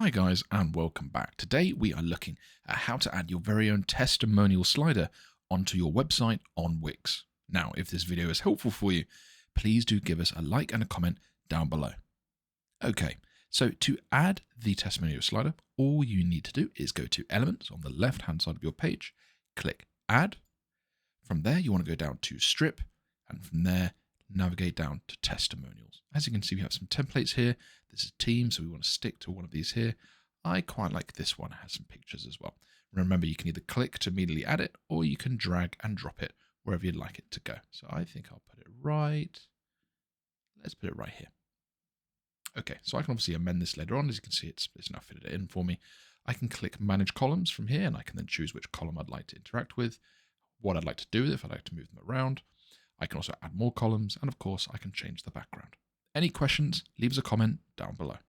Hi guys and welcome back. Today we are looking at how to add your very own testimonial slider onto your website on Wix. Now, if this video is helpful for you, please do give us a like and a comment down below. Okay, so to add the testimonial slider, all you need to do is go to Elements on the left-hand side of your page, click Add. From there, you want to go down to Strip, and from there, navigate down to Testimonials. As you can see, we have some templates here. This is Team, so we want to stick to one of these here. I quite like this one. It has some pictures as well. Remember, you can either click to immediately add it, or you can drag and drop it wherever you'd like it to go. So I think I'll put it right. Let's put it right here. Okay, so I can obviously amend this later on. As you can see, it's now fitted it in for me. I can click Manage Columns from here, and I can then choose which column I'd like to interact with, what I'd like to do with it, if I'd like to move them around. I can also add more columns, and of course, I can change the background. Any questions, leave us a comment down below.